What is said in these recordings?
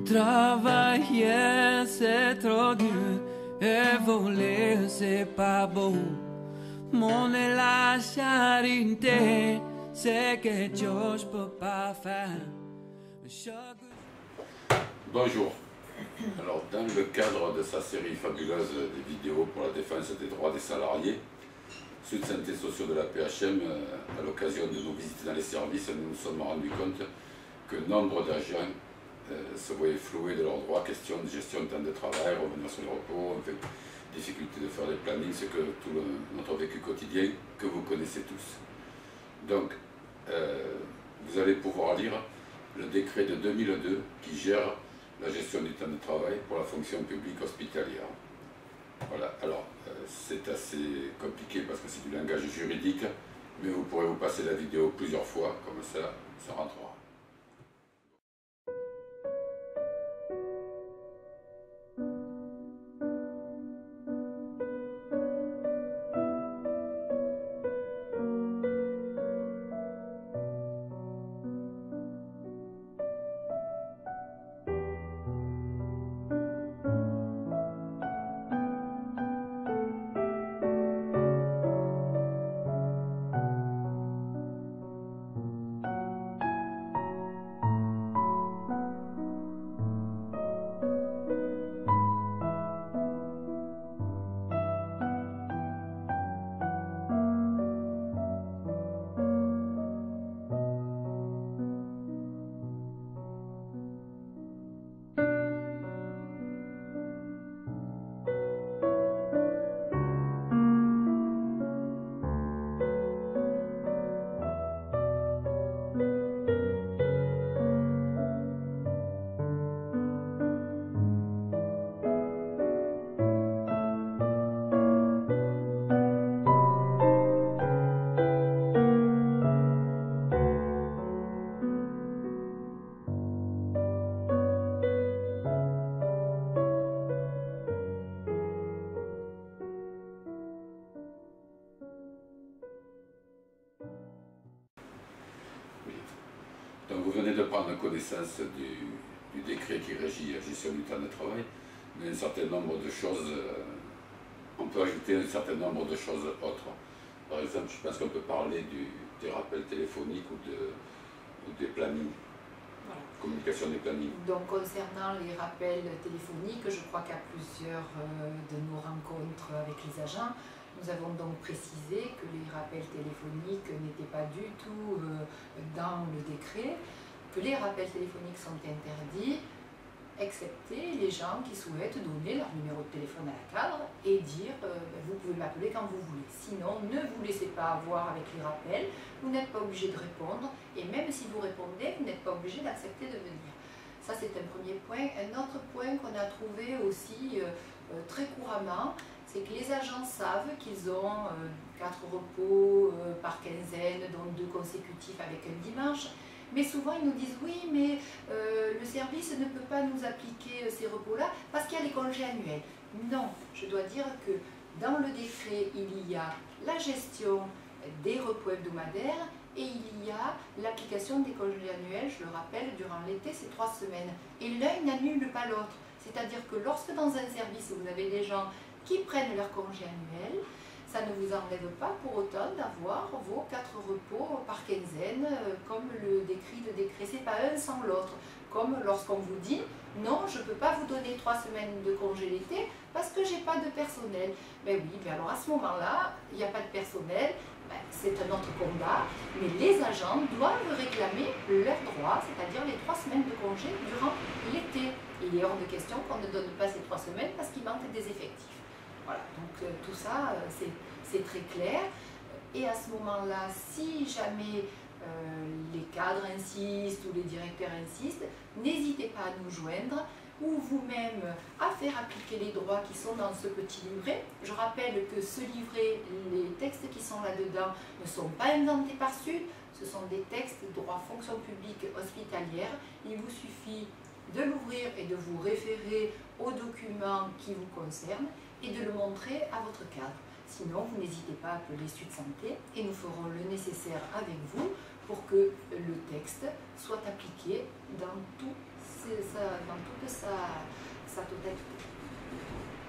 Travailler c'est trop dur et voler c'est pas beau. Mon et la charité c'est quelque chose je peux pas faire. Bonjour. Alors, dans le cadre de sa série fabuleuse des vidéos pour la défense des droits des salariés, Sud Santé Sociaux de la PHM, à l'occasion de nos visites dans les services, nous nous sommes rendus compte que nombre d'agents se voyaient floués de leurs droits, question de gestion de temps de travail, revenir sur le repos, en fait, difficulté de faire des plannings, c'est que tout notre vécu quotidien que vous connaissez tous. Donc, vous allez pouvoir lire le décret de 2002 qui gère la gestion du temps de travail pour la fonction publique hospitalière. Voilà, alors c'est assez compliqué parce que c'est du langage juridique, mais vous pourrez vous passer la vidéo plusieurs fois, comme ça rentrera. Donc vous venez de prendre connaissance du décret qui régit la gestion du temps de travail, mais un certain nombre de choses, on peut ajouter un certain nombre de choses autres. Par exemple, je pense qu'on peut parler des rappels téléphoniques ou des plannings, voilà. Communication des plannings. Donc concernant les rappels téléphoniques, je crois qu'à plusieurs de nos rencontres avec les agents, nous avons donc précisé que les rappels téléphoniques n'étaient pas du tout dans le décret, que les rappels téléphoniques sont interdits, excepté les gens qui souhaitent donner leur numéro de téléphone à la cadre et dire vous pouvez m'appeler quand vous voulez. Sinon, ne vous laissez pas avoir avec les rappels, vous n'êtes pas obligé de répondre et même si vous répondez, vous n'êtes pas obligé d'accepter de venir. Ça, c'est un premier point. Un autre point qu'on a trouvé aussi très couramment, c'est que les agents savent qu'ils ont 4 repos par quinzaine, dont 2 consécutifs avec un dimanche. Mais souvent, ils nous disent « oui, mais le service ne peut pas nous appliquer ces repos-là parce qu'il y a les congés annuels ». Non, je dois dire que dans le décret, il y a la gestion des repos hebdomadaires et il y a l'application des congés annuels, je le rappelle, durant l'été, c'est 3 semaines. Et l'un n'annule pas l'autre. C'est-à-dire que lorsque dans un service, vous avez des gens qui prennent leur congé annuel, ça ne vous enlève pas pour autant d'avoir vos 4 repos par quinzaine, comme le décrit le décret. C'est pas un sans l'autre. Comme lorsqu'on vous dit, non, je ne peux pas vous donner 3 semaines de congé l'été parce que j'ai pas de personnel. Ben oui, ben alors à ce moment-là, il n'y a pas de personnel, ben c'est un autre combat, mais les agents doivent réclamer leurs droits, c'est-à-dire les 3 semaines de congé durant l'été. Il est hors de question qu'on ne donne pas ces 3 semaines parce qu'il manque des effectifs. Voilà, donc tout ça, c'est très clair. Et à ce moment-là, si jamais les cadres insistent ou les directeurs insistent, n'hésitez pas à nous joindre ou vous-même à faire appliquer les droits qui sont dans ce petit livret. Je rappelle que ce livret, les textes qui sont là-dedans ne sont pas inventés par Sud, ce sont des textes de droit fonction publique hospitalière. Il vous suffit de l'ouvrir et de vous référer aux documents qui vous concernent et de le montrer à votre cadre. Sinon, vous n'hésitez pas à appeler Sud Santé et nous ferons le nécessaire avec vous pour que le texte soit appliqué dans toute sa totalité.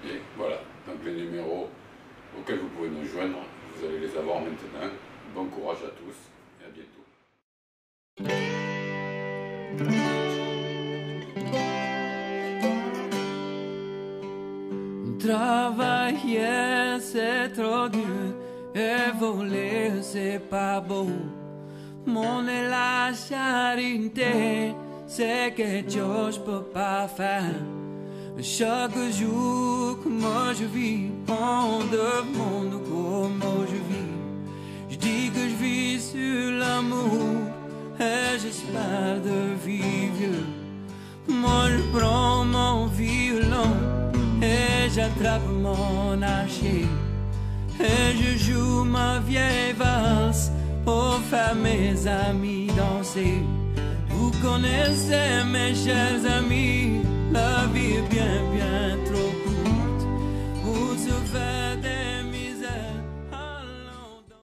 Et voilà, donc les numéros auxquels vous pouvez nous joindre, vous allez les avoir maintenant. Bon courage à tous et à bientôt. Travailler c'est trop dur et voler c'est pas beau. Mon et la charité c'est quelque chose que je peux pas faire. Chaque jour que moi je vis, on demande comment je vis. Je dis que je vis sur l'amour et j'espère de vivre vieux. Moi je prends mon violon et j'attrape mon archer et je joue ma vieille valse pour faire mes amis danser. Vous connaissez mes chers amis.